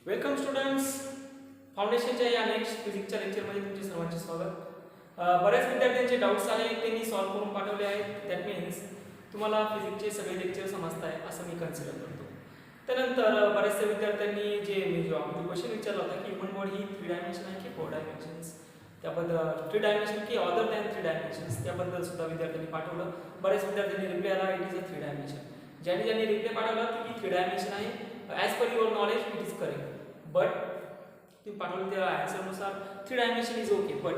Welcome students. फाउंडेशनच्या या next फिजिक्सच्या लेक्चरमध्ये तुमचे सर्वांचे स्वागत. बऱ्याच विद्यार्थ्यांचे डाऊट्स आले त्यांनी सॉल्व्ह करून पाठवले आहेत. दॅट मीन्स तुम्हाला फिजिक्सचे सगळे लेक्चर समजत आहे असं मी कन्सिडर करतो. त्यानंतर बऱ्याचशा विद्यार्थ्यांनी जो आपण क्वेश्चन विचारला होता की ह्युमन बॉडी ही 3 डायमेन्शन आहे की 4 डायमेन्शन्स, त्याबद्दल 3 डायमेन्शन की अदर दॅन 3 डायमेन्शन्स, त्याबद्दल सुद्धा विद्यार्थ्यांनी पाठवलं. बऱ्याच विद्यार्थ्यांनी रिप्लाय आला इट इज अ 3 डायमेन्शन. ज्यांनी रिप्लाय पाठवला की 3 डायमेन्शन आहे, as per your knowledge it is correct. But तुम्ही पाठवलं त्या ॲन्सरनुसार 3 dimension is okay, but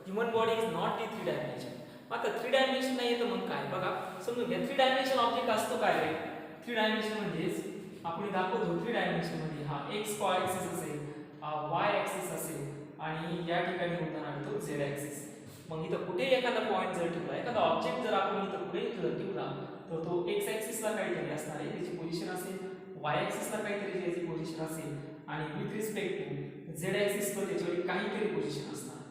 human body is not the 3 dimension. आता 3 डायमेन्शन नाही तर मग काय? बघा समजून घ्या. 3 डायमेन्शन ऑब्जेक्ट असतो काय रे? 3 डायमेन्शन म्हणजेच आपण दाखवतो 3 डायमेन्शन मध्ये हा एक्स ॲक्सिस असेल, वाय ॲक्सिस असेल आणि या ठिकाणी उदाहरणार्थ तो झेड ॲक्सिस. मग इथं कुठे एखादा पॉईंट जर ठेवला, एखादा ऑब्जेक्ट जर आपण इथं कुठे ठेवला तर तो एक्स ॲक्सिसला काहीतरी असणार आहे त्याची पोझिशन असेल, वाय ॲक्सिसला काहीतरी त्याची पोझिशन असेल आणि विथ रिस्पेक्ट टू झेड ॲक्सिसवर त्याच्यावर काहीतरी पोझिशन असणार.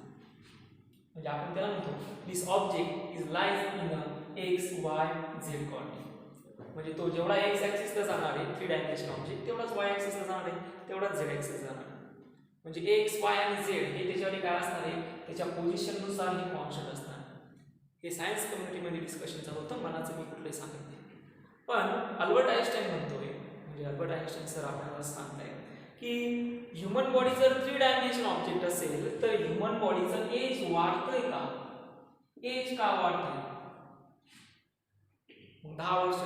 म्हणजे आपण त्याला म्हणतो this object is lies in a X Y Z coordinate. म्हणजे तो जेवढा एक्स ॲक्सिसला जाणार आहे 3 डायमेन्शन ऑब्जेक्ट, तेवढाच वाय ॲक्सिसला जाणार आहे, तेवढाच झेड ॲक्सिसला जाणार आहे. म्हणजे एक्स वाय आणि झेड हे त्याच्यावर काय असणार आहे, त्याच्या पोझिशननुसार हे कॉन्स्टंट असणार. हे सायन्स कम्युनिटीमध्ये डिस्कशन चालू होतं, मनाचं मी कुठलंही सांगत नाही. पण अल्बर्ट आइन्स्टाईन म्हणतोय, म्हणजे अल्बर्ट आइन्स्टाईन सर आपल्याला सांगताय की ह्युमन बॉडी जर 3 डायमेन्शन ऑब्जेक्ट असेल तर ह्युमन बॉडीचं एज वाढतंय का? एज का वाढतंय? 10 वर्ष,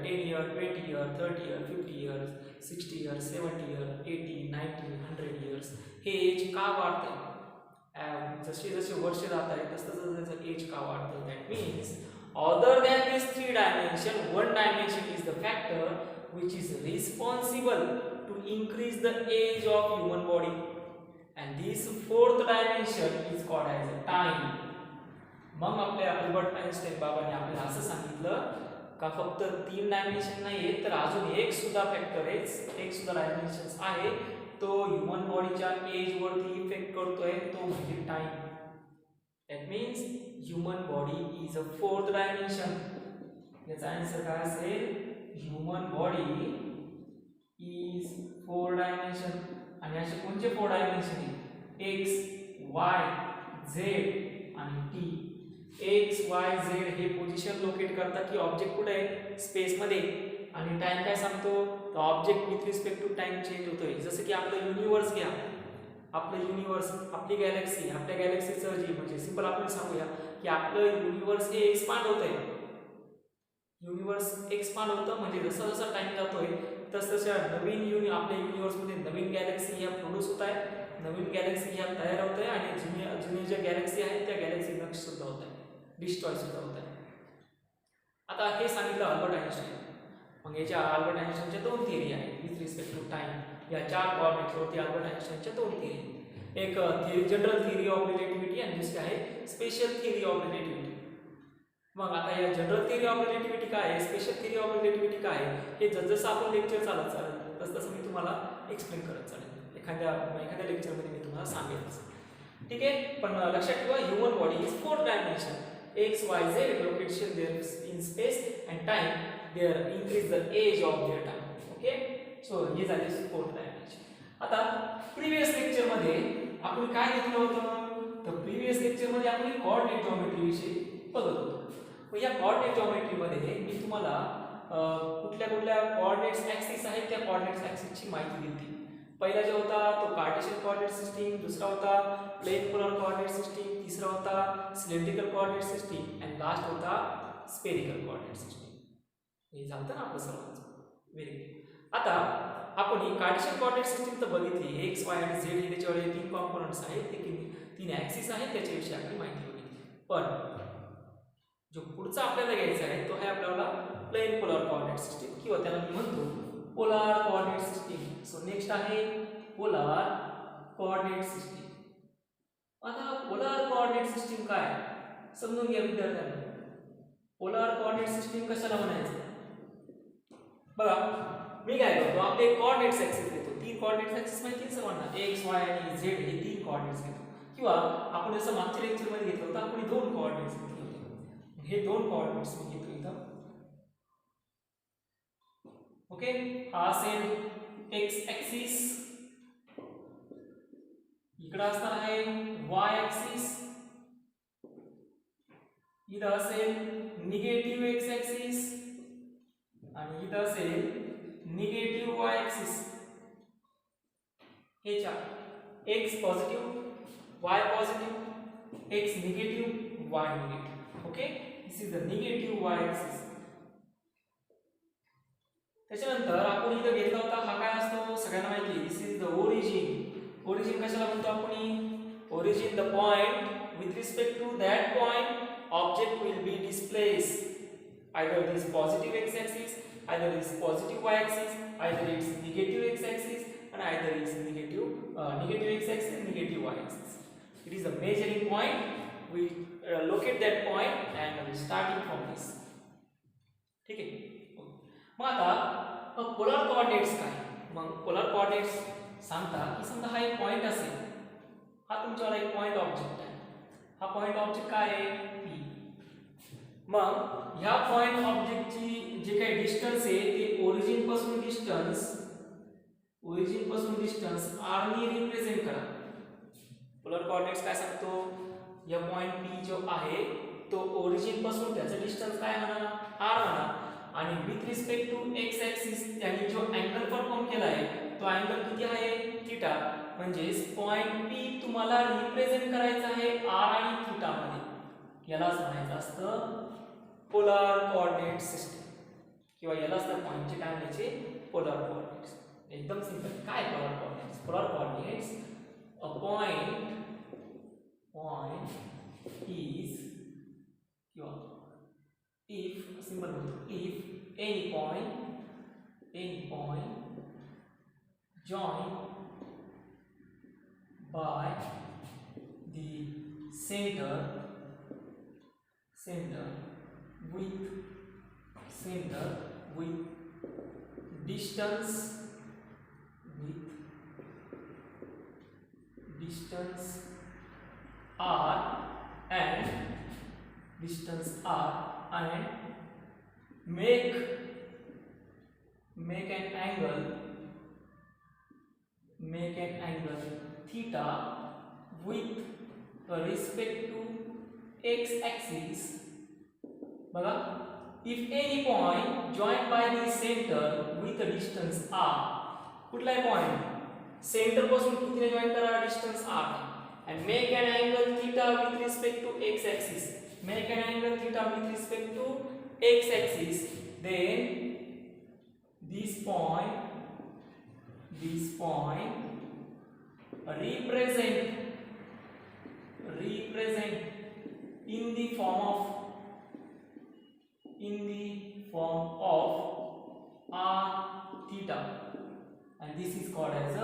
10 year, 20 year, 30 year, 50 years, 60 years, 70 year, 80, 90, 100 years हे एज का वाढतंय? जसे जसे वर्ष जात आहे तसं त्याचं एज का वाढतंय? That means other than this 3 dimension, 1 dimension is the factor which is responsible to increase the age of human body, and this 4th dimension is called as time. मग आपल्या अल्बर्ट आइन्स्टाईन बाबांनी आपल्याला असं सांगितलं का फक्त 3 डायमेन्शन नाही तर अजून एक सुद्धा फॅक्टर आहे, एक सुद्धा डायमेन्शन आहे तो ह्युमन बॉडीच्या एज वरती इफेक्ट करतोय, तो म्हणजे time. That means human body is a 4th dimension. याचा आन्सर काय असेल? Human body is 4 dimension. आणि असे कोणते 4 डायमेन्शन आहेत? एक्स वाय झेड आणि टी. एक्स वाय झेड हे पोझिशन लोकेट करतात की ऑब्जेक्ट कुठे आहे स्पेसमध्ये, आणि टाइम काय सांगतो तर object with respect to time change होतोय. जसं की आपलं युनिवर्स घ्या, आपलं युनिवर्स, आपली गॅलेक्सी, आपल्या गॅलेक्सीचं जी म्हणजे सिंपल आपण सांगूया की आपलं युनिवर्स हे एक्सपांड होतंय. युनिवर्स एक्सपांड होतं म्हणजे जसं जसं टाइम जातोय तसं नवीन आपल्या युनिवर्समध्ये नवीन गॅलेक्सी ह्या प्रोड्यूस होत आहे, नवीन गॅलेक्सी ह्या तयार होत आहे आणि जुन्या ज्या गॅलेक्सी आहेत त्या गॅलेक्सी नष्ट सुद्धा होत आहे, डिस्ट्रॉय सुद्धा होत आहे. आता हे सांगितलं अल्बर्ट आइन्स्टाईन. मग याच्या अल्बर्ट आइन्स्टाईनच्या 2 थिअरी आहेत विथ रिस्पेक्ट टू टाइम. या 4 कॉर्डिनेट्सवरती अल्बर्ट आइन्स्टाईनच्या 2 थिअरी. एक जनरल थिअरी ऑफ रिलेटिव्हिटी आणि दुसरी आहे स्पेशल थिअरी ऑफ रिलेटिव्हिटी. मग आता या जनरल थिअरी ऑफ रिलेटिव्हिटी काय आहे, स्पेशल थिअरी ऑफ रिलेटिव्हिटी काय आहे, हे जसं आपण लेक्चर चालत चालेल तसं मी तुम्हाला एक्सप्लेन करत चालेल. एखाद्या लेक्चरमध्ये मी तुम्हाला सांगेन. ठीक आहे. पण लक्षात ठेवा human body is 4th dimension. X Y z location there in space and time there increase the age of their time. Okay. So हे झाले 4th डायमेन्शन. आता प्रिव्हियस लेक्चरमध्ये आपण काय घेतलं होतं? तर प्रिव्हियस लेक्चरमध्ये आपण कोऑर्डिनेट जॉमेट्री विषयी बघत होतो. मग या कोऑर्डिनेट जॉमेट्रीमध्ये मी तुम्हाला कुठल्या कोऑर्डिनेट्स ॲक्सिस आहेत त्या कोऑर्डिनेट्स ॲक्सिसची माहिती दिली. पहिला जो होता तो कार्टेशियन कोऑर्डिनेट सिस्टीम, दुसरा होता प्लेन पोलर कोऑर्डिनेट सिस्टीम, तिसरा होता सिलेंड्रिकल कोऑर्डिनेट सिस्टीम आणि लास्ट होता स्फेरिकल कोऑर्डिनेट सिस्टीम. हे झालं ना आपलं सर्वांचं. Very good. आता आपण ही कार्टेशियन कोऑर्डिनेट सिस्टीम तर बघितली, एक्स वाय आणि झेड हे त्याच्यावर 3 कॉम्पोनंट्स आहेत, ते 3 ॲक्सिस आहेत, त्याच्याविषयी आपण माहिती बघितली. पण जो पुढचा आपल्याला घ्यायचा आहे तो आहे आपल्याला प्लेन पोलर कोऑर्डिनेट सिस्टीम किंवा त्याला मी म्हणतो polar coordinate system. So next आहे पोलर कोऑर्डिनेट सिस्टीम. आता पोलर कोऑर्डिनेट सिस्टीम काय समजून घ्या विद्यार्थ्यांना. पोलर कोऑर्डिनेट सिस्टीम कशाला म्हणायचं? बघा मी काय करतो, आपले कोऑर्डिनेट्स ॲक्सिस घेतो. 3 कोऑर्डिनेट्स ॲक्सिस माहिती आहे सर्वांना, एक्स वाय आणि झेड हे 3 कोऑर्डिनेट्स घेतो. किंवा आपण जसं मागच्या लेक्चरमध्ये घेतलं होतं आपण 2 कोऑर्डिनेट्स घेतले होते. हे 2 कोऑर्डिनेट्स मी घेतो इथं. ओके. हा असेल एक्स ॲक्सिस इकडे असणार आहे y ऍक्सिस, इथं असेल निगेटिव्ह x ऍक्सिस आणि इथं असेल निगेटिव्ह y ऍक्सिस. हे चार x positive y positive x negative y negative. Okay, this is the negative y axis. त्याच्यानंतर आपण इथं घेतला होता हा काय असतो सगळ्यांना माहिती आहे, this is the origin. Origin कशाला म्हणतो आपण? Origin the point with respect to that point object will be displace. either this positive x axis, either this positive y axis, either it's negative x axis, and either it's negative x axis and negative y axis. It is the measuring point. We locate that point and we starting from this. ठीक आहे. मग आता polar coordinates काय? मग polar coordinates सांगता की समजा हा एक पॉइंट असेल, हा तुमच्यावर एक पॉइंट ऑब्जेक्ट आहे. हा पॉइंट ऑब्जेक्ट काय आहे? P. मग ह्या पॉइंट ऑब्जेक्टची जे काही डिस्टन्स आहे ते ओरिजिन पासून डिस्टन्स r ने रिप्रेझेंट करा. पोलर कोऑर्डिनेट्स काय सांगतो? या पॉइंट P जो आहे तो ओरिजिन पासून त्याचं डिस्टन्स काय म्हणा? r म्हणा. आणि with respect to x axis त्याने जो अँगल परफॉर्म केला आहे तो अँगल किती आहे? थीटा. म्हणजे पॉइंट P तुम्हाला रिप्रेझेंट करायचा आहे r आणि थीटा मध्ये. यालाच म्हणायचं असतं पोलर कोऑर्डिनेट सिस्टम, किंवा यालाच त्या पॉइंटचे काय म्हणायचे? Polar coordinates. एकदम सिंपल. काय polar coordinates? Polar coordinates a point is, किंवा if symbol if any point joined by the center with distance r and make an angle theta with respect to x axis. बघा, if any point joined by the center with a distance r, कुठला point centre पासून कितीने join करा? Distance r, and make an angle theta with respect to x axis. Make an angle theta with respect to x axis, then this point represent in the form of r theta, and this is called as a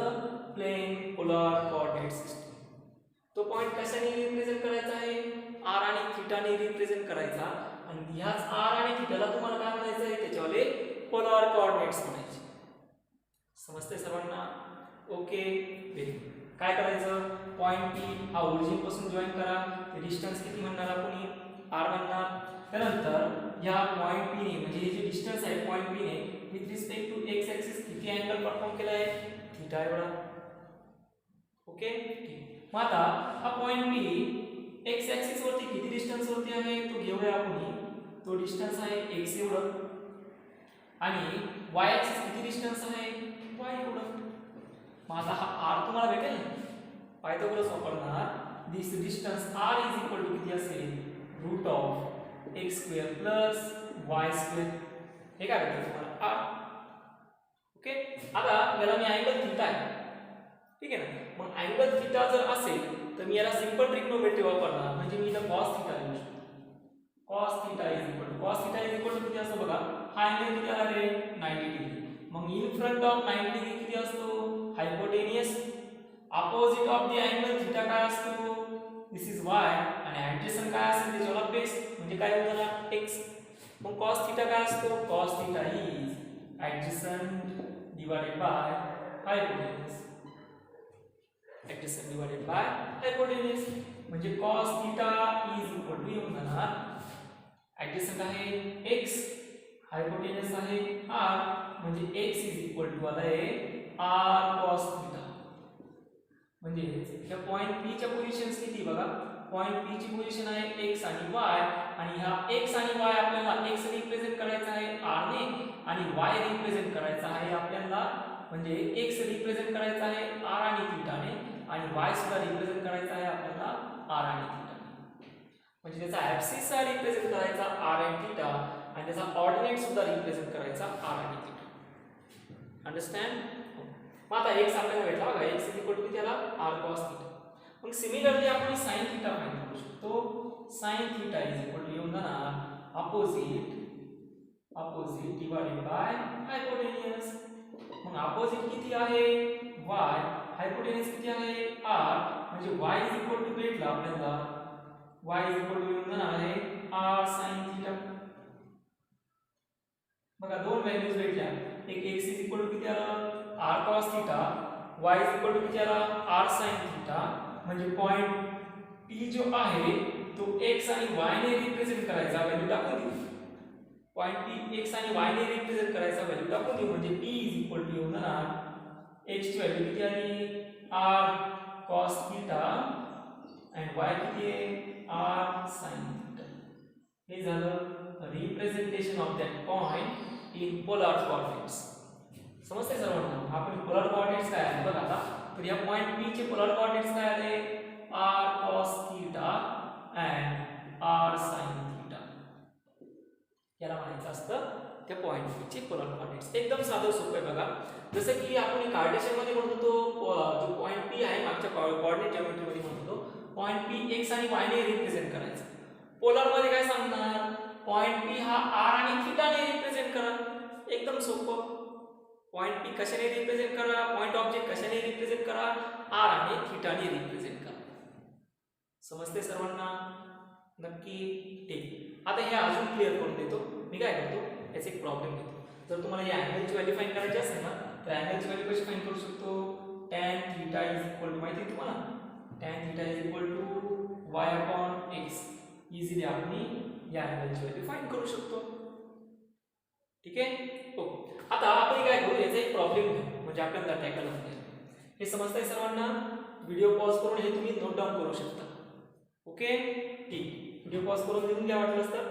plane polar coordinate system. तो point कशाने represent करायचा आहे? r आणि थीटाने represent करायचा, आणि ह्याच r आणि थीटाला तुम्हाला काय म्हणायचं आहे? त्याच्यावाले पोलर कोऑर्डिनेट्स म्हणायचे. समजते सर्वांना? Okay, very good. काय करायचं? पॉइंट P हा ओरिजिन पासून जॉइन करा. ते डिस्टन्स किती म्हणणार आपण? r म्हणणार. त्यानंतर ह्या पॉइंट P ने, म्हणजे हे जे डिस्टन्स आहे पॉइंट P ने with respect to x axis किती अँगल परफॉर्म केला आहे? थीटा एवढा. ओके, ठीक. मग आता हा पॉइंट P x ऍक्सिस वरती किती डिस्टन्स वरती आहे तो घेऊया आपण. तो डिस्टन्स आहे x एवढं, आणि y ऍक्सिस किती डिस्टन्स आहे? y एवढं. मग आता हा r तुम्हाला भेटेल ना, पायथागोरस वापरणार. This distance r is equal to किती असेल? Root of x square plus y square. हे काय भेटेल तुम्हाला? r. ओके, आता याला मी अँगल थीटा आहे, ठीक आहे ना. मग अँगल थीटा जर असेल तर मी याला सिंपल ट्रिग्नोमेट्री वापरणार. म्हणजे मी इथं cos थीटा लिहू शकतो. cos theta is equal to किती असतो बघा? हा अँगल किती आला रे? 90 डिग्री. मग इन फ्रंट ऑफ 90 डिग्री किती असतो? Hypotenuse. Opposite of the angle theta काय असतो? दिस इज y, आणि ऍडजसंट काय असेल त्याच्याला बेस, म्हणजे काय होईल ना? x. मग cos थीटा काय असतो? cos theta is adjacent divided by hypotenuse. Adjacent divided by hypotenuse, म्हणजे cos theta is equal to येऊन जाणार ऍडजसंट आहे x, हायपोटेनियस आहे r, म्हणजे x इज इक्वल टू आला आहे r cos थीटा. म्हणजे या पॉइंट पी च्या पोझिशन्स किती बघा, पॉइंट पी ची पोझिशन आहे x आणि y, आणि ह्या x आणि y आपल्याला x रिप्रेझेंट करायचा आहे r ने आणि y रिप्रेझेंट करायचा आहे आपल्याला, म्हणजे x रिप्रेझेंट करायचा आहे r आणि थीटा ने आणि y सुद्धा रिप्रेझेंट करायचा आहे आपल्याला r आणि थीटा ने. म्हणजे त्याचा ऍक्सिस रिप्रेझेंट करायचा r आणि थीटा आणि त्याचा ऑर्डिनेट सुद्धा रिप्रेझेंट करायचा r आणि थीटा. अंडरस्टँड? मग आता x आपल्याला भेटला बघा, x किती आला r cos थीटा. मग सिमिलरली आपण sin थीटा फाइंड करू शकतो. sin थीटा येऊन जाणार अपोजिट डिवाइडेड बाय हायपोटेन्यूज. मग अपोजिट किती आहे y, हायपोटेन्यूज किती आहे r, म्हणजे y भेटला आपल्याला, y येऊन जाणार आहे r sin थीटा. बघा दोन व्हॅल्यूज भेटल्या, एक x किती आला r cos थीटा, y किती आला r sin थीटा. म्हणजे पॉइंट P जो आहे तो x आणि y ने रिप्रेझेंट करायचा, व्हॅल्यू टाकून देऊ. पॉइंट P x आणि y ने रिप्रेझेंट करायचा, व्हॅल्यू टाकून देऊ. म्हणजे P येऊन जाणार x ची व्हॅल्यू किती आली r cos थीटा आणि y किती आहे r sin थीटा. हे झालं representation of that point in polar coordinates. समजते सर्वांना? आपण पोलर कोऑर्डिनेट्स काय आहे बघा आता. तर या पॉइंट P चे पोलर कोऑर्डिनेट्स काय आले r cos theta and r sin theta. याला म्हणायचं असतं त्या पॉइंट P चे पोलर कोऑर्डिनेट्स. एकदम साधं सोपं आहे बघा. जसं की आपण कार्टेशियन मध्ये म्हणतो तो जो पॉइंट P आहे मागच्या कोऑर्डिनेट ज्योमेट्री मध्ये म्हणतो पॉइंट P x आणि y ने रिप्रेझेंट करायचा. पोलर मध्ये काय सांगणार, पॉइंट P हा r आणि थीटा ने रिप्रेझेंट करा. एकदम सोपं. पॉइंट P कशाने रिप्रेझेंट करा, पॉइंट ऑब्जेक्ट कशाने रिप्रेझेंट करा, r आणि थीटा ने रिप्रेझेंट करा. समजते सर्वांना? नक्की? ठीक. आता हे अजून क्लिअर करून देतो. मी काय करतो, याचा एक प्रॉब्लेम घेतो. जर तुम्हाला या अँगलची व्हॅल्यू फाइंड करायची असेल ना, तर अँगलची व्हॅल्यू कशी फाइंड करू शकतो, tan थीटा माहिती आहे तुम्हाला, tan theta y x. Easily आपण या अँगलची व्हॅल्यू फाइंड करू शकतो. ठीक आहे? ओके. आता आपण काय करू, याचा एक प्रॉब्लेम घेऊ म्हणजे आपल्याला टॅकल होईल. हे समजतंय सर्वांना? व्हिडिओ पॉज करून हे तुम्ही नोट डाऊन करू शकता. ओके? ठीक. व्हिडिओ पॉज करून लिहून घ्या वाटलंच तर.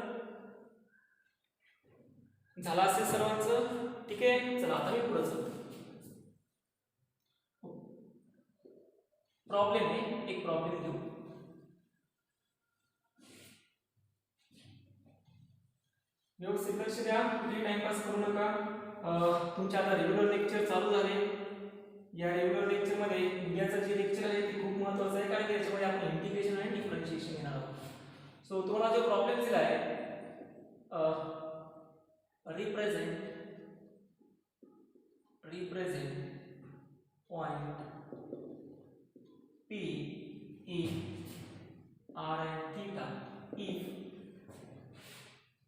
झालं असेल सर्वांचं? ठीक आहे. चला आता मी पुढे जातो. प्रॉब्लेम आहे, एक प्रॉब्लेम घेऊ. व्यवस्थित लक्ष द्या, कुठेही टाइमपास करू नका. तुमचे आता रेग्युलर लेक्चर चालू झाले. या रेग्युलर लेक्चर मध्ये इंडियाचं जे लेक्चर आहे ते खूप महत्त्वाचं आहे, कारण त्याच्यामध्ये आपण इंटिग्रेशन आणि डिफरन्शिएशन घेणार आहोत. सो तुम्हाला जो प्रॉब्लेम दिला आहे represent point P in r and theta if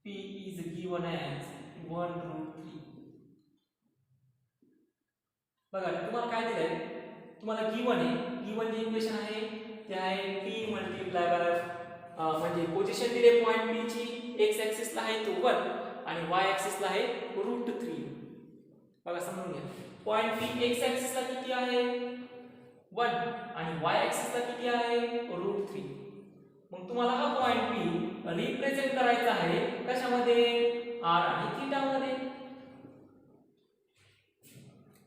P is given as 1√3. बघा तुम्हाला काय दिलंय, तुम्हाला गिवन आहे, गिवन जे इक्वेशन आहे ते आहे P मल्टिप्लाय बाय म्हणजे पोझिशन दिले पॉइंट P ची, x ऍक्सिसला आहे तो 1 आणि y ऍक्सिसला आहे √3. बघा समजून घ्या. पॉइंट P x ऍक्सिसला किती आहे 1 आणि y ऍक्सिसला किती आहे √3. मग तुम्हाला हा पॉइंट P रिप्रेझेंट करायचा आहे कशामध्ये, r आणि थीटा मध्ये.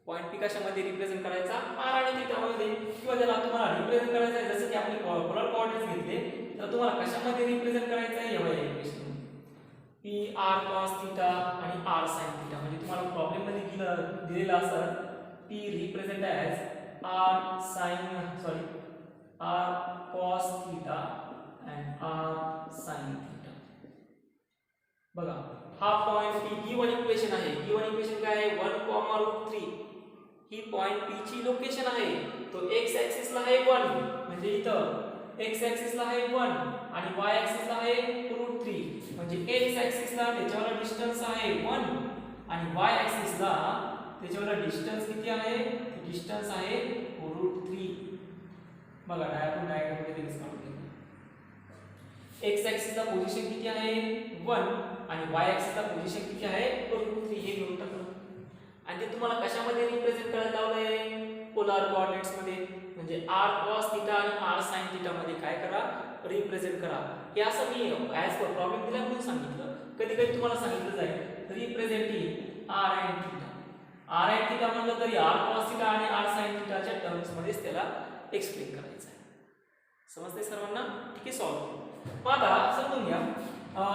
पॉइंट P कशामध्ये रिप्रेझेंट करायचा, r आणि थीटा मध्ये. किंवा त्याला तुम्हाला रिप्रेझेंट करायचा आहे जसं की आपण पोलर कोऑर्डिनेट्स घेतले, तर तुम्हाला कशामध्ये रिप्रेझेंट करायचं आहे एवढ्या equation P r cos theta आणि r sin थीटा. म्हणजे तुम्हाला प्रॉब्लेम मध्ये दिलेला असतं P represent as r cos theta and r sin theta. बघा हा पॉइंट P गिवन इक्वेशन आहे. गिवन इक्वेशन काय आहे 1,√3. ही पॉइंट P ची लोकेशन आहे. तो x ऍक्सिस ला आहे 1 म्हणजे इथं x ऍक्सिस ला आहे 1 आणि y ऍक्सिस ला आहे √3. म्हणजे x ऍक्सिस ला त्याच्यावर डिस्टन्स आहे 1 आणि y ऍक्सिस ला त्याच्यावर डिस्टन्स किती आहे, डिस्टन्स आहे √3. बघा डायग्राम मध्ये दिसत आहे. x ऍक्सिस ला पोझिशन किती आहे 1 आणि y ऍक्सिस ला पोझिशन किती आहे √3. हे घेऊन टाकलं आणि ते तुम्हाला कशामध्ये रिप्रेझेंट करायला लावलंय पोलर कोऑर्डिनेट्स मध्ये. म्हणजे r cos θ आणि r sin θ मध्ये काय करा, रिप्रेझेंट करा. हे असं मी ॲज पर प्रॉब्लेम दिला म्हणून सांगितलं. कधी कधी तुम्हाला सांगितलं जाईल representing r and θ. r and θ म्हणलं तरी r cos θ आणि r sin θ च्या टर्म्स मध्येच त्याला एक्सप्लेन करायचं आहे. समजते सर्वांना? ठीक आहे, सॉल्व. मग आता समजून घ्या,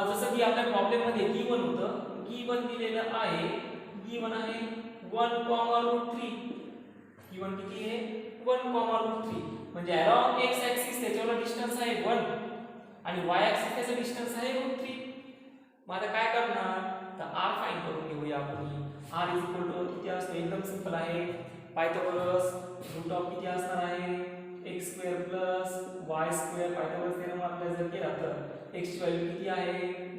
जसं की आपल्या प्रॉब्लेम मध्ये गिवन होतं, गिवन दिलेलं आहे, गिवन आहे 1,√3. गिवन किती आहे? 1,√3. म्हणजे अलोंग x ऍक्सिस त्याच्यावर डिस्टन्स आहे 1 आणि y ऍक्सिस त्याचा डिस्टन्स आहे √3. मग आता काय करणार, तर r फाइंड करून घेऊया आपण. r किती असतो? एकदम सिंपल आहे. पायथागोरस रूट ऑफ किती असणार आहे? x² + y². पायथागोरस थेरम आपल्याला जर केला तर x ची व्हॅल्यू किती आहे?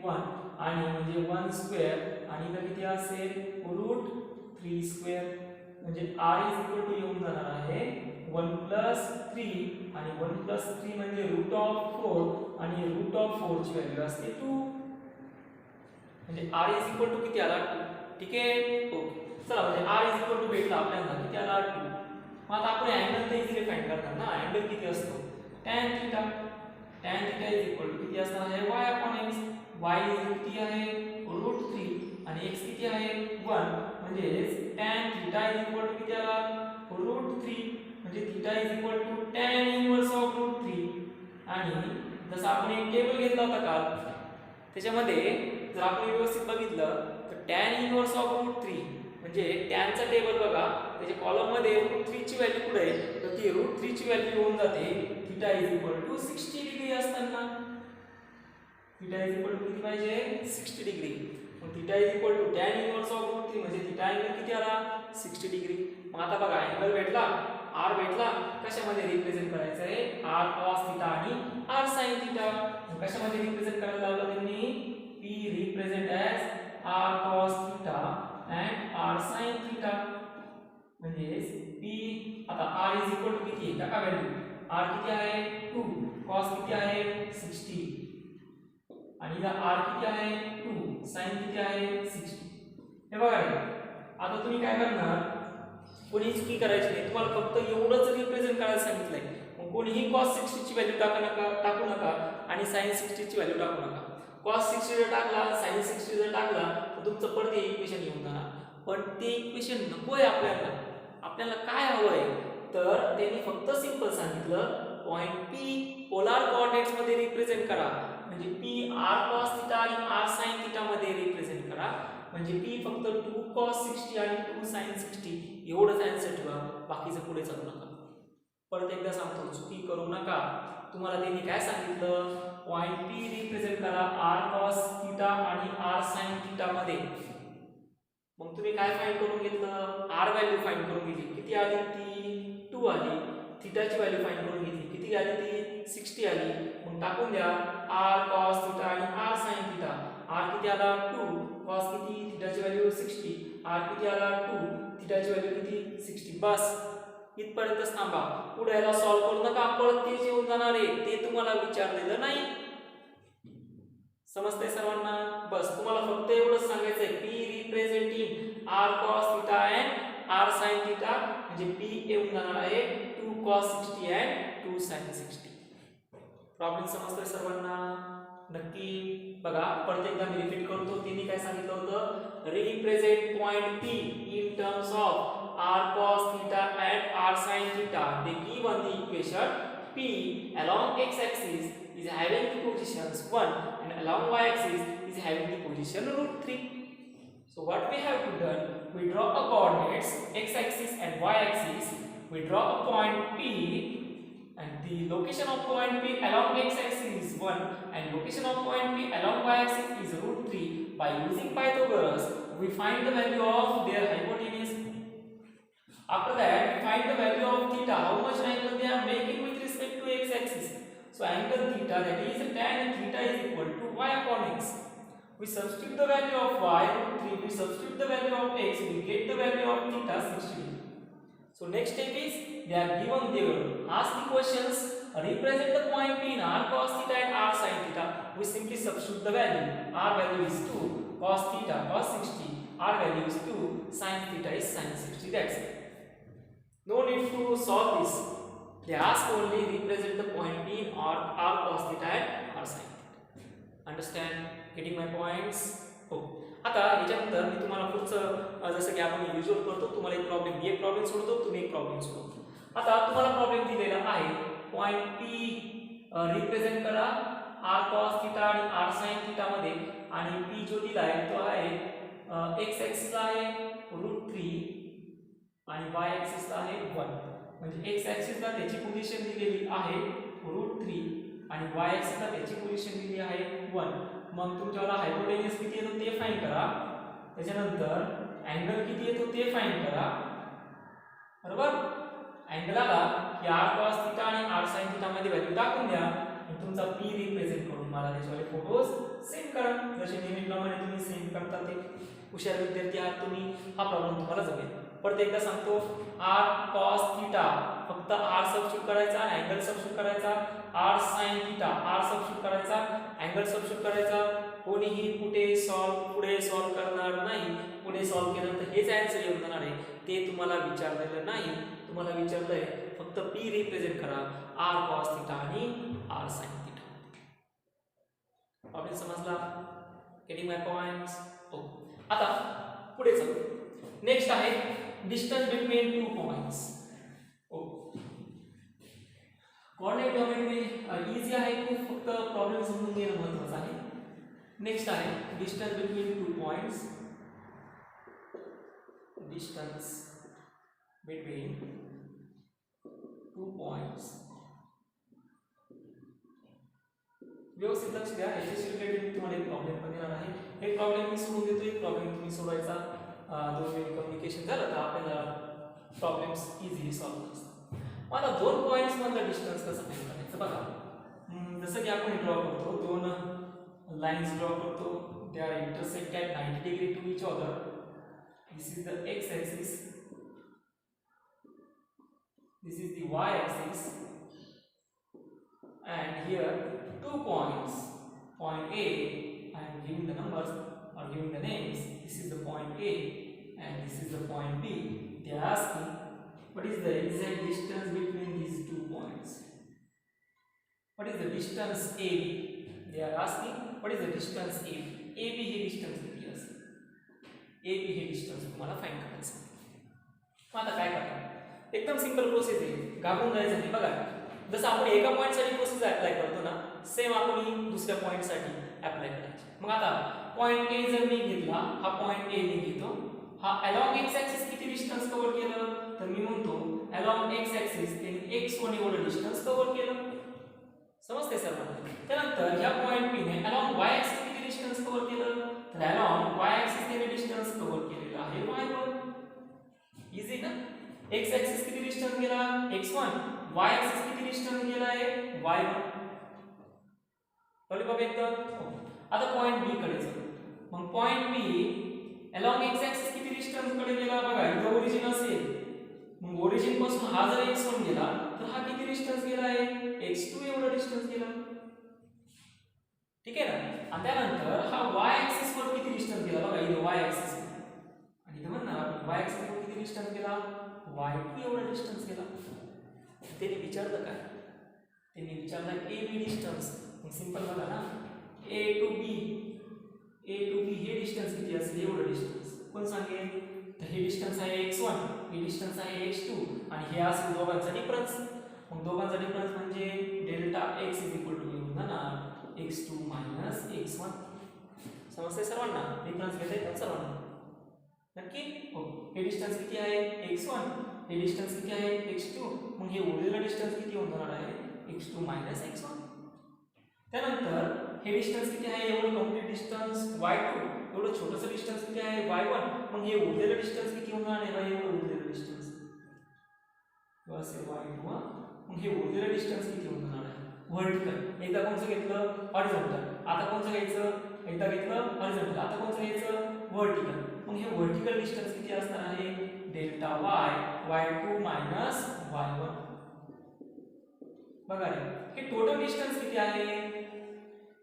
1 आणि म्हणजे 1² आणि इथं किती असेल? √3². म्हणजे r येऊन जाणार आहे 1 + 3 आणि 1 + 3 म्हणजे √4 आणि √4 ची व्हॅल्यू असते 2. म्हणजे r किती आला? 2. ठीक आहे, ओके. चला, म्हणजे r भेटला आपल्याला, किती आला? 2. मग आता आपण अँगल तर इझिली फाइंड करणार ना. अँगल किती असतो? tan θ. tan θ किती असणार आहे? y/x. y किती आहे? √3 आणि x किती आहे? 1. म्हणजे tan θ किती आला? √3. म्हणजे θ tan इन्व्हर्स ऑफ √3. आणि जसं आपण एक टेबल घेतला होता काल, त्याच्यामध्ये जर आपण व्यवस्थित बघितलं तर tan इन्व्हर्स ऑफ √3 म्हणजे tan चा टेबल बघा, त्याच्या कॉलम मध्ये √3 ची व्हॅल्यू कुठे आहे? तर ती √3 ची व्हॅल्यू येऊन जाते θ 60 डिग्री असताना. θ किती पाहिजे? 60 डिग्री. मग θ tan इन्व्हर्स ऑफ √3 म्हणजे θ अँगल किती आला? 60 डिग्री. मग आता बघा, अँगल भेटला, r भेटला. कशामध्ये रिप्रेझेंट करायचं आहे? r cos θ आणि r sin θ. कशामध्ये रिप्रेझेंट करायला लावलं त्यांनी? p represent as r cos θ and r sin θ. म्हणजे p आता r किती आहे? टाका व्हॅल्यू. r किती आहे? 2. cos किती आहे? 60 आणि इथं r किती आहे? 2. sin किती आहे? 60. हे बघा रे, आता तुम्ही काय करणार, कोणी चुकी करायची नाही. तुम्हाला फक्त एवढंच रिप्रेझेंट करायला सांगितलंय. मग कोणीही cos 60 ची व्हॅल्यू टाकू नका आणि sin 60 ची व्हॅल्यू टाकू नका. cos 60 जर टाकला, sin 60 जर टाकला तर तुमचं परत इक्वेशन येऊन जाणार. पण ते इक्वेशन नकोय आपल्याला. आपल्याला काय हवंय, तर त्यांनी फक्त सिंपल सांगितलं पॉइंट P पोलार कोऑर्डिनेट्स मध्ये रिप्रेझेंट करा. म्हणजे P r cos θ आणि r sin θ मध्ये रिप्रेझेंट करा. म्हणजे P फक्त 2 cos 60 आणि 2 sin 60 एवढंच आन्सर ठेवा, बाकीचं पुढे चालू नका. परत एकदा सांगतो, चुकी करू नका. तुम्हाला त्यांनी काय सांगितलं, पॉइंट P रिप्रेझेंट करा r cos θ आणि r sin θ मध्ये. मग तुम्ही काय फाइंड करून घेतलं? r व्हॅल्यू फाइंड करून घेतली. किती आली? ती 2 आली. θ ची व्हॅल्यू फाइंड करून घेतली. किती आली? ती 60 आली. मग टाकून द्या r cos θ आणि r sin θ. r किती आला? 2. cos किती? θ ची व्हॅल्यू 60. r किती आला? 2. θ ची व्हॅल्यू किती? 60. बस इथपर्यंतच थांबा. पुढे याला सॉल्व्ह करू नका. परत ते येऊन जाणार आहे, ते तुम्हाला विचारलेलं नाही. समजतंय सर्वांना? बस तुम्हाला फक्त एवढंच सांगायचंय, P representing r cos θ and r sin θ. म्हणजे P येऊन जाणार आहे 2 cos 60 and 2 sin 60. प्रॉब्लेम समजतोय सर्वांना? नक्की बघा. परत एकदा मी रिपीट करतो. त्यांनी काय सांगितलं होतं, represent point P in terms of r cos θ and r sin θ. They give on the equation P along x axis is having the positions 1 and along y axis is having the position √3. So what we have to done, we draw a coordinates x axis and y axis. We draw a point P and the location of point P along x axis is 1 and location of point P along y axis is √3. By using Pythagoras, we find the value of their hypotenuse. After that, we find the value of theta, how much angle they are making with respect to x axis. So angle theta, that is tan theta, is equal to y/x. We substitute the value of y √3, we substitute the value of x, we get the value of theta 60. So next step is, they are given, they will ask the questions, represent the point P in r cos theta and r sin theta. We simply substitute the value. R value is 2, cos theta cos 60, r value is 2, sin theta is sin 60. That's it. No need to solve this. They ask only represent the point P in r cos theta and r sin theta. Understand? Getting my points? हो. आता याच्यानंतर मी तुम्हाला पुढचं जसं की आपण usual करतो, तुम्हाला एक प्रॉब्लेम, मी एक प्रॉब्लेम सोडतो, तुम्ही एक प्रॉब्लेम सोडतो. आता तुम्हाला प्रॉब्लेम दिलेला आहे पॉइंट P रिप्रेझेंट करा r cos थीटा आणि r sin थीटा मध्ये, आणि P जो दिला आहे तो आहे x ऍक्सिसला आहे √3 आणि y ऍक्सिसला आहे 1. म्हणजे x ऍक्सिसला त्याची पोझिशन दिलेली आहे √3 आणि y ऍक्सिसला त्याची पोझिशन दिली आहे 1. मग तुमच्याला हायपोटेन्यूज किती येतो ते फाइंड करा, त्याच्यानंतर अँगल किती येतो ते फाइंड करा. बरोबर? अँगल आला की r cos थीटा आणि r sin थीटा मध्ये व्हॅल्यू टाकून द्या आणि तुमचा p रिप्रेझेंट करून मला त्याच्यावर फोटोज सेंड करा. जसे नेहमीप्रमाणे तुम्ही सेंड करता ते हुशार विद्यार्थी आहात तुम्ही, हा प्रॉब्लेम तुम्हाला जमेल. परत एकदा सांगतो, r cos थीटा फक्त r सबस्टिट्यूट करायचा, अँगल सबस्टिट्यूट करायचा, r sin theta r substitute करायचा, अँगल सबस्टिट्यूट करायचा. कोणीही पुढे सॉल्व करणार नाही. पुढे सॉल्व केलं तर हेच आन्सर येऊन जाणार आहे, ते तुम्हाला विचारलेलं नाही. तुम्हाला विचारलंय फक्त p रिप्रेझेंट करा r cos थीटा आणि r sin थीटा. प्रॉब्लेम समजला? Getting my points? हो. आता पुढे चला. नेक्स्ट आहे distance between two points. Coordinate domain easy आहे खूप, फक्त प्रॉब्लेम समजून घेणं महत्त्वाचं आहे. नेक्स्ट आहे distance between two points. Distance between two points. व्यवस्थित लक्ष द्या, याच्याशी रिलेटेड तुम्हाला एक प्रॉब्लेम पण देणार आहे. एक प्रॉब्लेम मी सोडून देतो, एक प्रॉब्लेम तुम्ही सोडवायचा. दोन वे कम्युनिकेशन झालं तर आपल्याला प्रॉब्लेम्स इझिली सॉल्व्ह असतात. मग आता दोन पॉइंट्स मधलं डिस्टन्स कसं फाइंड करायचं बघा. जसं की आपण ड्रॉ करतो, दोन लाईन्स ड्रॉ करतो, they are intersect at 90 degree to each other. This is the x axis, this is the y axis, and here 2 points, point A, I am giving the numbers or giving the names. This is the point A and this is the point B. They are asking what is the exact distance between these 2 points. What is the distance AB? They are asking what is the distance AB. AB हे distance किती असेल? AB हे distance तुम्हाला find करायचं. मग आता काय करता? एकदम सिंपल प्रोसेस आहे, घाबरून जायचं नाही. बघा, जसं आपण एका पॉइंट साठी प्रोसेस अप्लाय करतो ना, सेम आपण दुसऱ्या पॉइंट साठी अप्लाय करायची. मग आता पॉइंट ए जर मी घेतला, हा पॉइंट ए मी घेतो, हा अलॉंग एक्स ऍक्सिस किती डिस्टन्स कव्हर केलं, तर मी म्हणतो अलॉंग एक्स ऍक्सिस त्याने x1 एवढं डिस्टन्स कव्हर केलं. समजते सर्वांना? त्यानंतर या पॉइंट पी ने अलॉंग y ऍक्सिस किती डिस्टन्स कव्हर केलं, तर अलॉंग y ऍक्सिस त्याने डिस्टन्स कव्हर केलेलं आहे y1. इझी ना? x ऍक्सिस किती डिस्टन्स गेला, x1, y ऍक्सिस किती डिस्टन्स गेला आहे, y1. कळलं बाबा एकदम? आता पॉइंट बी कडे जाऊ. मग पॉइंट बी अलॉंग एक्स ऍक्सिस किती डिस्टन्स कडे गेला बघा, इथं ओरिजिन असेल, मग ओरिजिन पासून हा जर x1 गेला तर हा किती डिस्टन्स गेला आहे, x2 एवढा डिस्टन्स गेला. ठीक आहे ना? आणि त्यानंतर हा y ऍक्सिस वर किती डिस्टन्स गेला बघा, इथं y ऍक्सिस, आणि इथं म्हणणार आपण y ऍक्सिस वर किती डिस्टन्स गेला, y2 एवढा डिस्टन्स गेला. त्यांनी विचारलं काय, त्यांनी विचारलं a b डिस्टन्स. मग सिंपल बघा ना, a टू b हे डिस्टन्स किती असेल, एवढं डिस्टन्स कोण सांगेल, तर हे डिस्टन्स आहे x1, हे डिस्टन्स आहे x2 आणि हे असेल दोघांचा डिफरन्स. मग दोघांचा डिफरन्स म्हणजे डेल्टा x येऊन जाणार x2 x1. समजते सर्वांना? डिफरन्स घेता येतात सर्वांना नक्की? हो. हे डिस्टन्स किती आहे, x1, हे डिस्टन्स किती आहे, x2. मग हे उरलेलं डिस्टन्स किती होऊन जाणार आहे, x2 x1. त्यानंतर हे डिस्टन्स किती आहे, एवढं कंप्लीट डिस्टन्स y2, एवढं छोटंसं डिस्टन्स किती आहे, y1. मग हे उरलेलं डिस्टन्स किती होणार आहे, एवढं उरलेलं डिस्टन्स असेल y2. मग हे उरलेलं डिस्टन्स किती होणार आहे, व्हर्टिकल. एकदा कोणचं घेतलं, हॉरिझॉन्टल. आता कोणचं घ्यायचं, एकदा घेतलं हॉरिझॉन्टल, आता कोणचं घ्यायचं, व्हर्टिकल. मग हे व्हर्टिकल डिस्टन्स किती असणार आहे, डेल्टा y2 y1. बघा रे, हे टोटल डिस्टन्स किती आहे,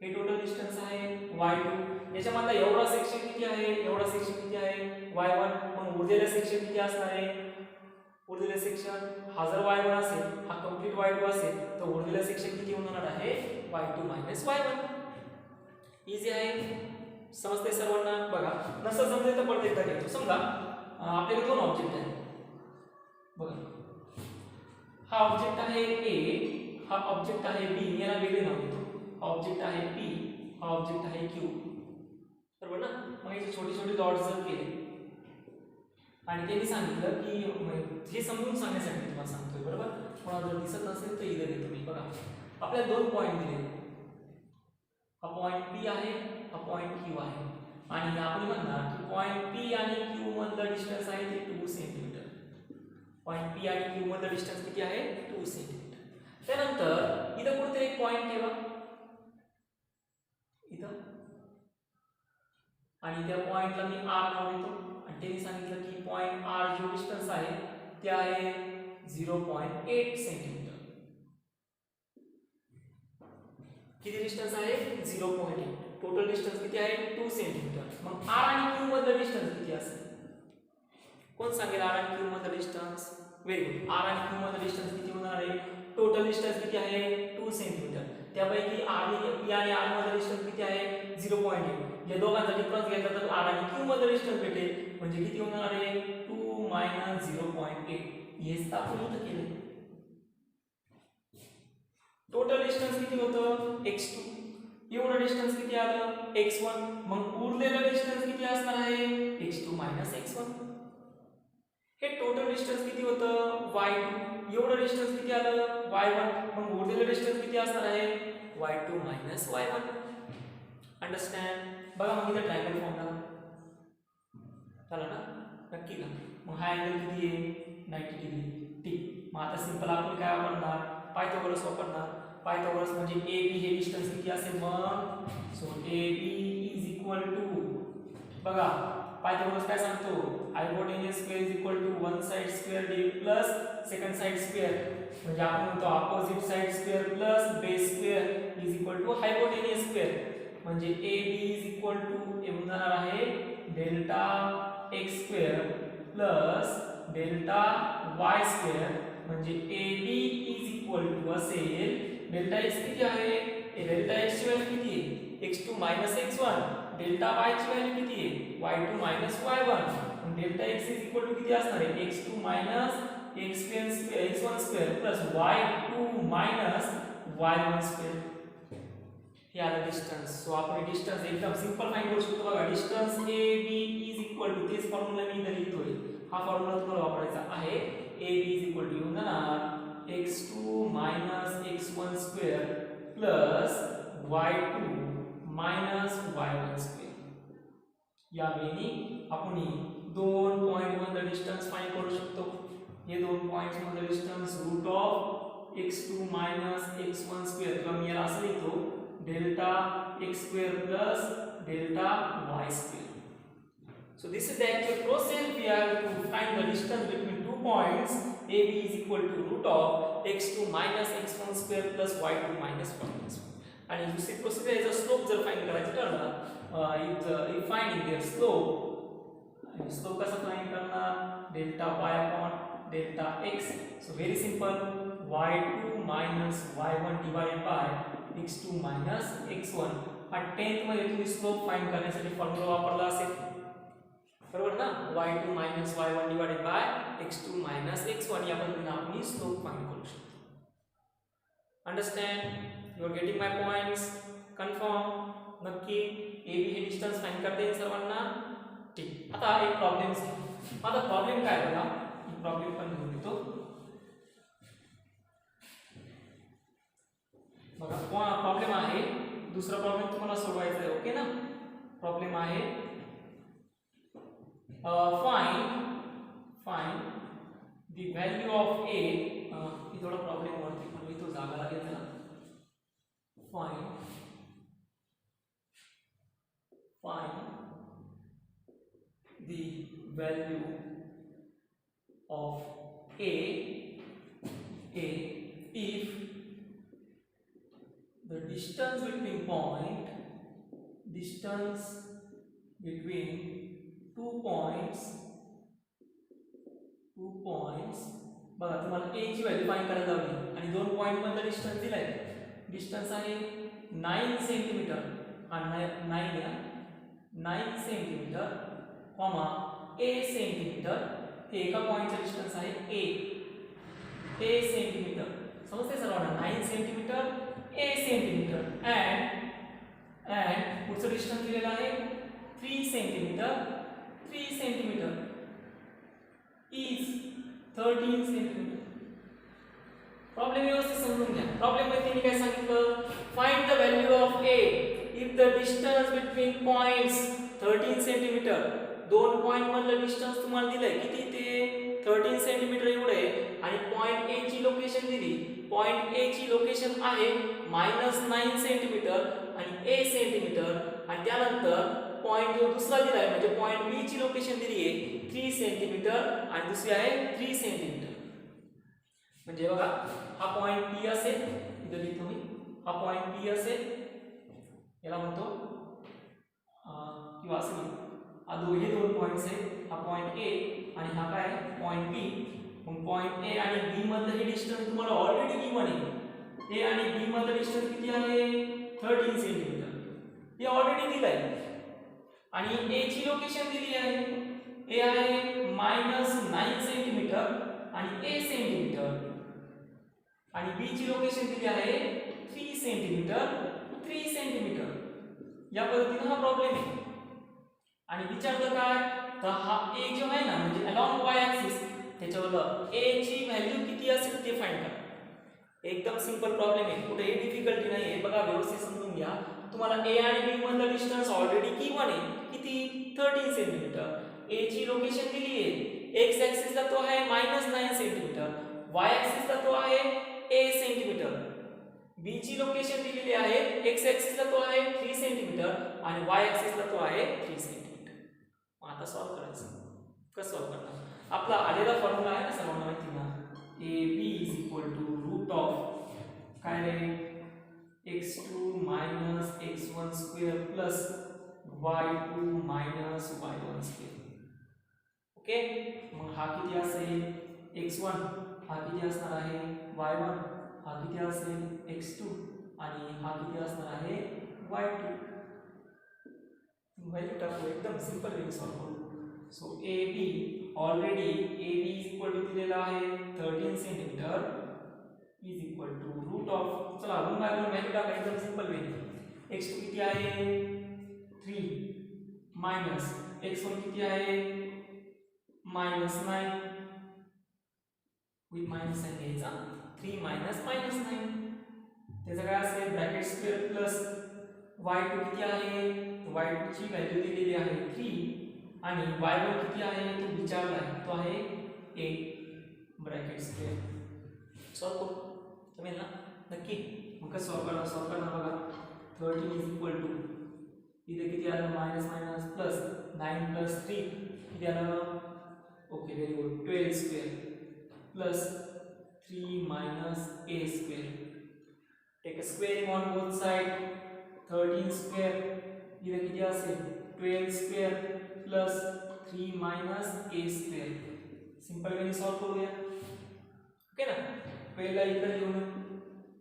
हे टोटल डिस्टन्स आहे y2. याच्यामधला एवढा सेक्शन किती आहे, एवढा सेक्शन किती आहे y1. मग उरलेलं सेक्शन किती असणार आहे, उरलेले सेक्शन हा जर y1 असेल, हा कंप्लीट y2 असेल, तर उरलेले सेक्शन किती होणार आहे y2 मायनस y1. इझी आहे, समजते सर्वांना. बघा नसं समजेल तर परत एकदा घेतो. समजा आपल्याकडे दोन ऑब्जेक्ट आहेत. बघा हा ऑब्जेक्ट आहे A, हा ऑब्जेक्ट आहे B. याला वेगळे नाव देतो. हा ऑब्जेक्ट आहे P, हा ऑब्जेक्ट आहे Q. बरोबर ना. मग याचे छोटे छोटे डॉट्स जर केले आणि त्यांनी सांगितलं की हे समजून सांगण्यासाठी तुम्हाला सांगतोय. बरोबर, कोणाला जर दिसत नसेल तर इथे देतो मी. बघा आपल्याला दोन पॉईंट दिले. हा पॉईंट P आहे, हा पॉईंट Q आहे. आणि आपण म्हणणार की पॉईंट P आणि Q मधलं डिस्टन्स आहे ते 2 सेंटीमीटर. पॉईंट P आणि Q मधलं डिस्टन्स किती आहे 2 सेंटीमीटर. त्यानंतर इथं कुठेतरी एक पॉईंट ठेवा इथं, आणि त्या पॉइंटला मी R नाव देतो. आणि त्यांनी सांगितलं की पॉइंट R जो डिस्टन्स आहे ते आहे 0.8 सेंटीमीटर. किती डिस्टन्स आहे 0.8. टोटल डिस्टन्स किती आहे 2 सेंटीमीटर. मग R आणि Q मधलं डिस्टन्स किती असेल? कोण सांगेल R आणि Q मधलं डिस्टन्स? Very good. R आणि Q मधलं डिस्टन्स किती होणार आहे? टोटल डिस्टन्स किती आहे 2 सेंटीमीटर. त्यापैकी P आणि R मधलं डिस्टन्स किती आहे 0.8. या दोघांचा डिफरन्स घ्यायचा तर R आणि Q मधलं डिस्टन्स भेटेल. म्हणजे किती होणार आहे 2 मायनस 0.8. हेच आपण इथं केलं. टोटल डिस्टन्स किती होतं x2. एवढं डिस्टन्स किती आलं x1. मग उरलेलं डिस्टन्स किती असणार आहे x2 मायनस x1. हे टोटल डिस्टन्स किती होतं y2. एवढं डिस्टन्स किती आलं y1. मग उरलेलं डिस्टन्स किती असणार आहे y2 मायनस y1. अंडरस्टँड. बघा मग इथं ट्रायंगल फॉर्म झाला ना, नक्की का. मग हा अँगल किती आहे 90 डिग्री. ठीक. मग आता सिंपल आपण काय वापरणार पायथागोरस वापरणार. पायथागोरस म्हणजे AB हे डिस्टन्स किती असेल मग. So AB is equal to, बघा पायथागोरस काय सांगतो hypotenuse square is equal to one side square D plus second side square. म्हणजे आपण म्हणतो opposite side square plus base square is equal to hypotenuse square. म्हणजे AB इज इक्वल टू होणार आहे delta x square plus delta y square. म्हणजे AB is equal to असेल delta x किती आहे, डेल्टा x ची व्हॅल्यू किती आहे x2 minus x1. Delta y ची व्हॅल्यू किती आहे y2 minus y1. Delta x is equal to किती असणार आहे x2 minus x1 square plus y2 minus y1 square. हे आलं डिस्टन्स. सो आपण डिस्टन्स एकदम सिंपल फाइंड करू शकतो. बघा distance AB is equal to, तेच फॉर्म्युला मी इथे लिहितोय. हा फॉर्म्युला तुम्हाला वापरायचा आहे. AB इज इक्वल टू येऊन जाणार x2 minus x1 square plus y2 minus y1 square. या वेळी आपण दोन पॉइंट मधलं डिस्टन्स फाइंड करू शकतो. हे दोन पॉइंट्स मधलं distance root of x2 minus x1 square किंवा मी याला असं लिहितो delta x square plus delta y square. So this is the actual process. We have to find the distance between 2 points. AB is equal to root of x2 minus x1 square plus y2 minus y1 square. आणि दुसरी procedure याचा slope जर find करायचं ठरला, if finding their slope कसा find करणार delta y upon delta x. So very simple, y2 minus y1 divided by x2 minus x1. आणि 10th मध्ये तुम्ही स्लोप फाइंड करण्यासाठी फॉर्म्युला वापरला असेल, बरोबर ना. y2 minus y1 divided by x2 minus x1 या पद्धतीने आपण स्लोप फाइंड करू शकतो. Understand, you are getting my points. Confirm नक्की. AB हे डिस्टन्स फाइंड करता येईल सर्वांना. ठीक. आता एक प्रॉब्लेम आहे. आता प्रॉब्लेम काय बघा, ही प्रॉब्लेम पण घेऊन येतो. बघा प्रॉब्लेम आहे, दुसरा प्रॉब्लेम तुम्हाला सोडवायचा आहे. ओके ना. प्रॉब्लेम आहे find the value of A. ही थोडा प्रॉब्लेम वरती पण मी तो जागा लागेल त्याला. Find the value of A if the distance between two points बघा तुम्हाला ए ची व्हॅल्यू फाइंड करायला लावली आणि दोन पॉईंट मधला डिस्टन्स दिलाय. डिस्टन्स आहे 9 सेंटीमीटर हा 9 आहे 9 सेंटीमीटर कॉमा ए सेंटीमीटर. हे एका पॉइंटचा डिस्टन्स आहे ए सेंटीमीटर. समजते सर्वांना 9 सेंटीमीटर ए सेंटीमीटर अँड पुढचं डिस्टन्स दिलेलं आहे 3 सेंटीमीटर इज 13 सेंटीमीटर. प्रॉब्लेम व्यवस्थित समजून घ्या. प्रॉब्लेम मध्ये त्यांनी काय सांगितलं, find the value of A if the distance between points 13 centimetre. दोन पॉइंट मधलं डिस्टन्स तुम्हाला दिलंय किती ते 13 सेंटीमीटर एवढं आहे आणि पॉइंट ए ची लोकेशन दिली. पॉइंट ए ची लोकेशन आहे -9 सेंटीमीटर आणि ए सेंटीमीटर आणि त्यानंतर पॉइंट जो दुसरा दिलाय म्हणजे पॉइंट बी ची लोकेशन दिली आहे 3 सेंटीमीटर आणि दुसरी आहे 3 सेंटीमीटर. म्हणजे बघा हा पॉइंट पी असेल, इथे लिहितो मी, हा पॉइंट पी असेल, याला म्हणतो किंवा असं हे दोन पॉइंट्स आहेत, हा पॉइंट ए आणि हा काय पॉइंट बी. मग पॉइंट ए आणि बी मधलं हे डिस्टन्स तुम्हाला ऑलरेडी गिवन आहे. ए आणि बी मधलं डिस्टन्स किती आहे 13 सेंटीमीटर, हे ऑलरेडी दिलंय आणि ए ची लोकेशन दिली आहे. ए आहे -9 सेंटीमीटर आणि ए सेंटीमीटर आणि बी ची लोकेशन दिली आहे 3 सेंटीमीटर. या पद्धतीने हा प्रॉब्लेम आहे आणि विचारलं काय तर हा ए जो आहे ना म्हणजे अलॉंग वाय ऍक्सिस त्याच्यावर ए ची व्हॅल्यू किती असेल ते फाइंड करा. एकदम सिंपल प्रॉब्लेम आहे, कुठेही डिफिकल्टी नाही आहे. बघा व्यवस्थित समजून घ्या. तुम्हाला ए आणि बी मधला डिस्टन्स ऑलरेडी गिवन आहे किती 13 सेंटीमीटर. ए ची लोकेशन दिली आहे, एक्स ऍक्सिसला तो आहे -9 सेंटीमीटर, वाय ऍक्सिसला तो आहे ए सेंटीमीटर. बी ची लोकेशन दिलेली आहे, एक्स ऍक्सिसला तो आहे 3 सेंटीमीटर आणि वाय ऍक्सिसला तो आहे 3 सेंटीमीटर. आता सॉल्व करायचं. कसं सॉल्व करणार, आपला आलेला फॉर्म्युला आहे ना सर्वांना माहिती ना, A B is equal to root of काय रे x2 minus x1 square plus y2 minus y1 square. Okay, मग हा किती असेल x1, हा किती असणार आहे y1, हा किती असेल x2 आणि हा किती असणार आहे y2. व्हॅल्यू टाकू, एकदम सिंपल वे सॉल्व करू. So A B already A B is equal to दिलेला आहे 13 centimetre is equal to root of, चला 1/1 व्हॅल्यू टाका, एकदम सिंपल वे. x2 किती आहे 3 मायनस x1 किती आहे -9 विथ मायनस साइन घ्यायचा 3 मायनस -9 त्याचा काय असेल ब्रॅकेट स्क्वेअर प्लस y2 किती आहे y2 ची व्हॅल्यू दिलेली आहे 3 आणि y1 किती आहे तो विचारला आहे, तो आहे 8 ब्रॅकेट स्क्वेअर. सॉल्व करू जमेल ना नक्की. मग कसं सॉल्व करणार बघा. 13 इज इक्वल टू इथे किती आलं मायनस प्लस 9 प्लस 3 किती आलं okay very good 12 square plus 3 minus a square. Take a squaring on both side. 13 square इथे किती असेल 12 square plus 3 minus a square. Simple वेने सॉल्व करूया. ओके ना, पहिला इकडे लिहून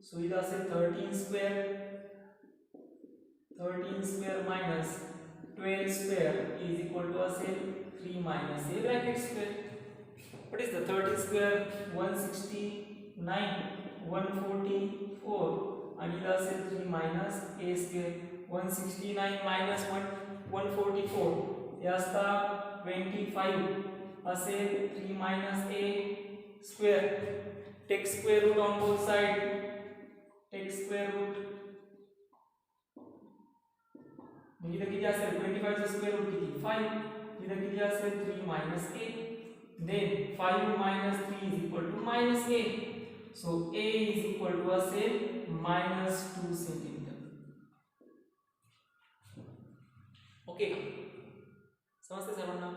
सो इथे असेल 13 square minus 12 square is equal to असेल 3 minus a bracket square. What is the 13 square 169 144 आणि इथे असेल 3 मायनस a स्क्वेअर. 169 मायनस 144 हे असता 25 असेल 3 minus a square. Take square root on both side. Take square root म्हणजे इथे किती असेल 25 चा स्क्वेअर रूट किती 5. इथे किती असेल 3 minus a. Then 5 minus 3 is equal to minus a. So a is equal to असेल -2 सेंटीमीटर. ओके समजते सर्वांना.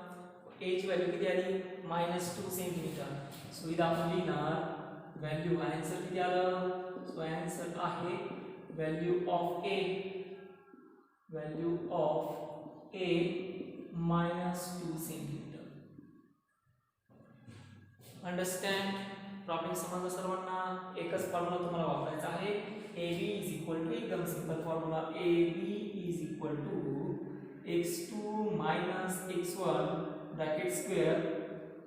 a ची व्हॅल्यू किती आली -2 सेंटीमीटर. सो इथे आपण लिहिणार व्हॅल्यू आन्सर किती आलं. सो आन्सर आहे value of a -2 centimetre. Understand. Problem समजला सर्वांना. एकच फॉर्म्युला तुम्हाला वापरायचा आहे. AB इज इक्वल टू एकदम simple formula AB is equal to x2 minus x1 bracket square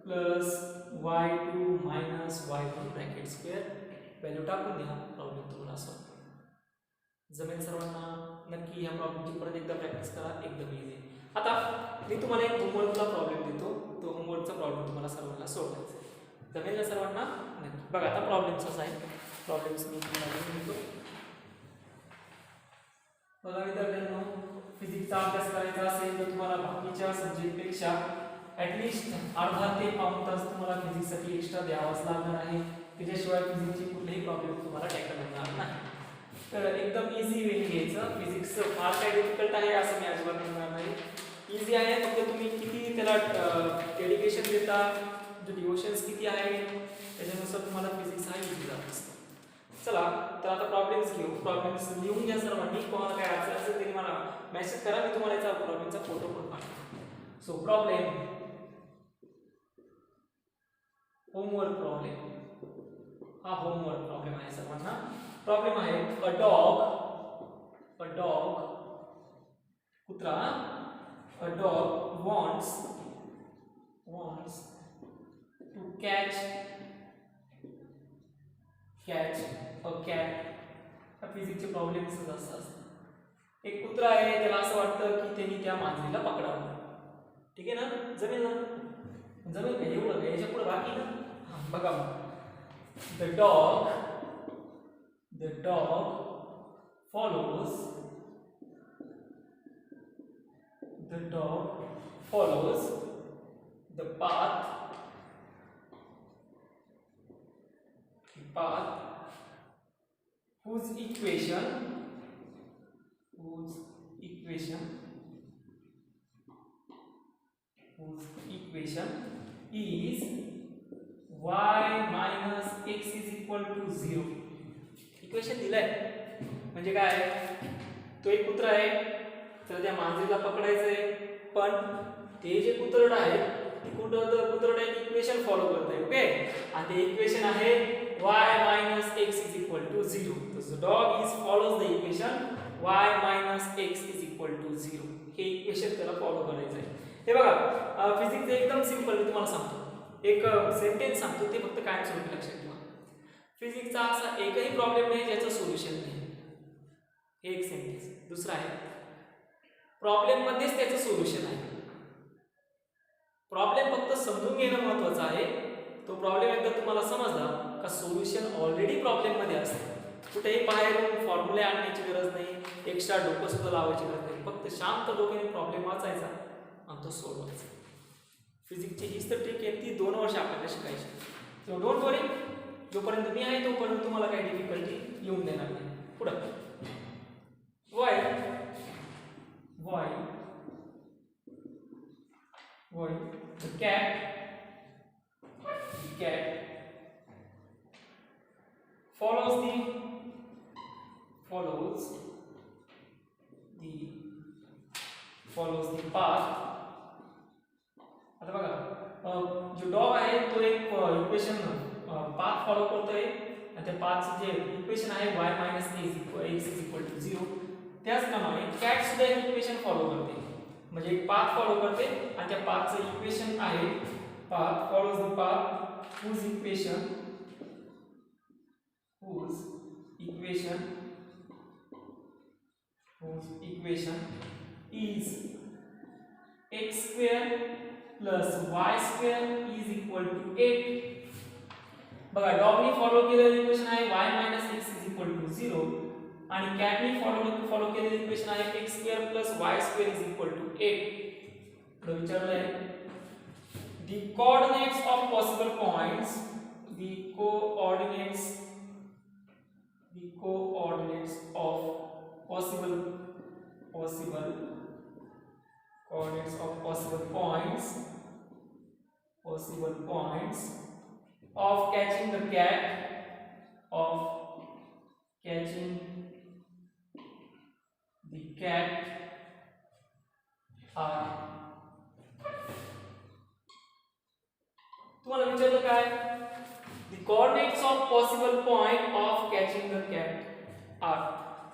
plus y2 minus y1 bracket square. Value टाकून द्या. प्रॉब्लेम तुम्हाला सॉल्व्ह जमेल सर्वांना. नक्की ह्या प्रॉब्लेमची परत एकदा प्रॅक्टिस करा. एकदम इझी. आता मी तुम्हाला एक होमवर्कचा प्रॉब्लेम देतो. तो होमवर्कचा प्रॉब्लेम तुम्हाला सर्वांना सोडवायचा आहे. जमेल ना सर्वांना. नक्की बघा. आता प्रॉब्लेम्सच आहे. प्रॉब्लेम्स मी तुम्हाला घेऊन येतो. बघा विद्यार्थ्यांनो, फिजिक्सचा अभ्यास करायचा असेल तर तुम्हाला बाकीच्या सब्जेक्टपेक्षा ॲटलिस्ट अर्धा ते पाऊण तास तुम्हाला फिजिक्ससाठी एक्स्ट्रा द्यावाच लागणार आहे. त्याच्याशिवाय फिजिक्सची कुठलेही प्रॉब्लेम तुम्हाला टॅकल होणार नाही. तर एकदम इझी वे घ्यायचं. फिजिक्स फार काय डिफिकल्ट आहे असं मी अजिबात म्हणणार नाही. इझी आहे. फक्त तुम्ही किती त्याला डेडिकेशन देता, जो डिवोशन्स किती आहे त्याच्यानुसार तुम्हाला फिजिक्स हा इझी जात असतो. चला तर आता प्रॉब्लेम्स घेऊ. प्रॉब्लेम्स लिहून घ्या सर्वांनी. कोणाला काय अडचण असेल तरी मला मेसेज करा. मी तुम्हाला याचा प्रॉब्लेमचा फोटो पण पाठवतो. So problem, homework problem. हा होमवर्क प्रॉब्लेम आहे सर्वांना. प्रॉब्लेम आहे अ डॉग कुत्रा, a dog wants to catch a cat. हा फिजिक्सचे प्रॉब्लेम्सच असतात. एक कुत्रा आहे, त्याला असं वाटतं की त्यांनी त्या मांजरीला पकडावं. ठीक आहे ना. जमेल ना. जमेल का एवढं काय याच्या पुढे बाकी ना. बघा the dog follows the path whose equation is y minus x is equal to 0. Equation दिलंय म्हणजे काय, तो एक कुत्रा आहे तर त्या मांजरीला पकडायचंय, पण ते जे कुत्रड आहे ते कुत्रड एक इक्वेशन फॉलो करतंय. ओके. आणि ते इक्वेशन आहे y minus x is equal to 0. so the dog follows the equation y minus x is equal to 0. हे इक्वेशन त्याला फॉलो करायचं आहे. हे बघा फिजिक्स एकदम सिंपल. मी तुम्हाला सांगतो एक सेंटेन्स सांगतो, ते फक्त काय स्वरूपी लक्षात ठेवा. फिजिक्सचा असा एकही प्रॉब्लेम नाही ज्याचं सोल्युशन नाही. हे एक सेंटेन्स. दुसरा आहे प्रॉब्लेम मध्येच त्याचं सोल्युशन आहे. प्रॉब्लेम फक्त समजून घेणं महत्त्वाचं आहे. तो प्रॉब्लेम एकदा तुम्हाला समजला का सोल्युशन ऑलरेडी प्रॉब्लेम मध्ये असतं. कुठेही बाहेरून फॉर्म्युले आणण्याची गरज नाही, एक्स्ट्रा डोकं सुद्धा लावायची गरज नाही. फक्त शांत डोक्याने प्रॉब्लेम वाचायचा आणि तो सोडवायचा. फिजिक्सची हीच तर ट्रिक आहे. ती 2 वर्ष आपल्याला शिकायची. सो डोंट वरी, जोपर्यंत मी आहे तोपर्यंत तुम्हाला काही डिफिकल्टी येऊन देणार नाही. पुढं why the cat follows the path. आता बघा जो डॉग आहे तो एक इक्वेशन पाथ फॉलो करतोय आणि त्या पाथचं जे इक्वेशन आहे y minus x is equal to 0. त्याचप्रमाणे कॅट सुद्धा एक इक्वेशन फॉलो करते, म्हणजे एक पाथ फॉलो करते आणि त्या पाथचं इक्वेशन आहे path follows the path whose equation is x square plus y square is equal to 8. बघा डॉगनी फॉलो केलेलं इक्वेशन आहे y minus x is equal to 0 आणि कॅटनी फॉलो केलेलं इक्वेशन आहे x square plus y square is equal to 8. पुढे विचारलंय the coordinates of possible points of catching the cat are. तुम्हाला विचारलं काय The coordinates of possible point of catching the cat are,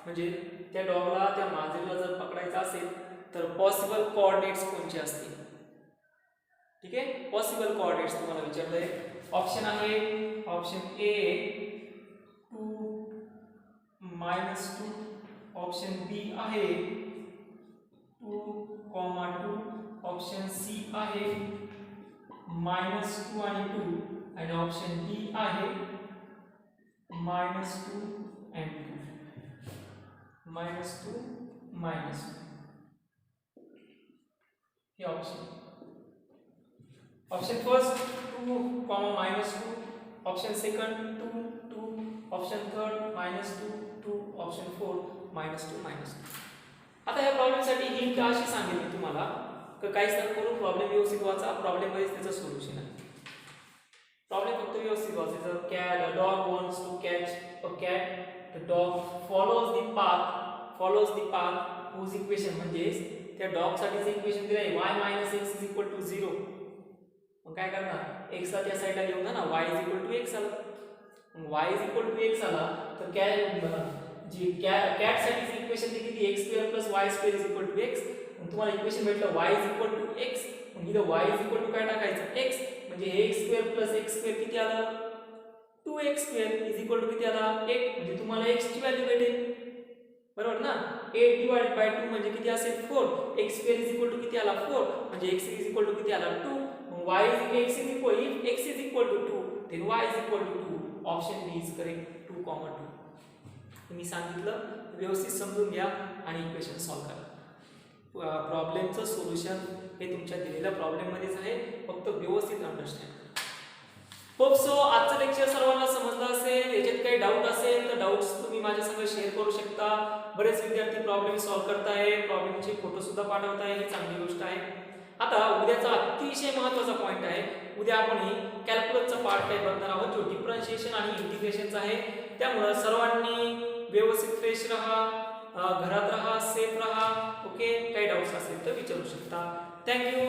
म्हणजे त्या डॉगला त्या मांजरीला जर पकडायचं असेल तर पॉसिबल कोऑर्डिनेट्स कोणते असतील. ठीक आहे, पॉसिबल कोऑर्डिनेट्स तुम्हाला विचारलंय. ऑप्शन आहे ऑप्शन ए 2 -2, ऑप्शन बी आहे 2, 2, ऑप्शन सी आहे -2 आणि 2 आणि ऑप्शन डी आहे -2 and 2. -2 -2 हे option. Option first 2, -2, option second 2, 2, option third -2, 2, option fourth -2, -2. आता या प्रॉब्लेमसाठी हिंट अशी सांगितली तुम्हाला की काहीच तर करून प्रॉब्लेम व्यवस्थित वाचा, प्रॉब्लेम मध्ये त्याचं सोल्युशन आहे. प्रॉब्लेम फक्त व्यवस्थित वाचायचा. cat, a dog wants to catch a cat, the dog follows the path whose equation म्हणजे त्या डॉग साठीचं इक्वेशन दिलं आहे y - x = 0. मग काय करणार, x ला त्या साइडला घेऊन जा ना, y = x आला. मग y = x आला तर जी कॅट साठीचं इक्वेशन ते किती x² + y² = x. मग तुम्हाला इक्वेशन भेटलं y = x. मग इथं y = काय टाकायचं x, म्हणजे हे x² + x² किती आलं 2x² = किती आला 1. म्हणजे तुम्हाला x ची व्हॅल्यू भेटेल, बरोबर ना. 8/2 म्हणजे किती असेल 4. x² किती आला 4, म्हणजे x किती आला 2. मग y x is equal to 2, then y is equal to 2. Option B is correct, 2, 2. मी सांगितलं व्यवस्थित समजून घ्या आणि इक्वेशन सॉल्व्ह करा. प्रॉब्लेमचं सोल्युशन हे तुमच्या दिलेल्या प्रॉब्लेम मध्येच आहे, फक्त व्यवस्थित अंडरस्टँड. होप सो आजचं लेक्चर सर्वांना समजलं असेल. याच्यात काही डाऊट असेल तर डाऊट्स तुम्ही माझ्या संग शेअर करू शकता. बरेच विद्यार्थी प्रॉब्लेम सॉल्व्ह करताय, प्रॉब्लेमचे फोटो सुद्धा पाठवताय, ही चांगली गोष्ट आहे. आता उद्याचा अतिशय महत्त्वाचा पॉइंट आहे. उद्या आपण कॅल्क्युलसचा पार्ट काही बघणार आहोत जो डिफरन्शिएशन आणि इंटिग्रेशनचा आहे. त्यामुळे सर्वांनी व्यवस्थित फ्रेश राहा, घरात राहा, सेफ राहा. ओके, काही डाऊट्स असेल तर विचारू शकता. थँक्यू.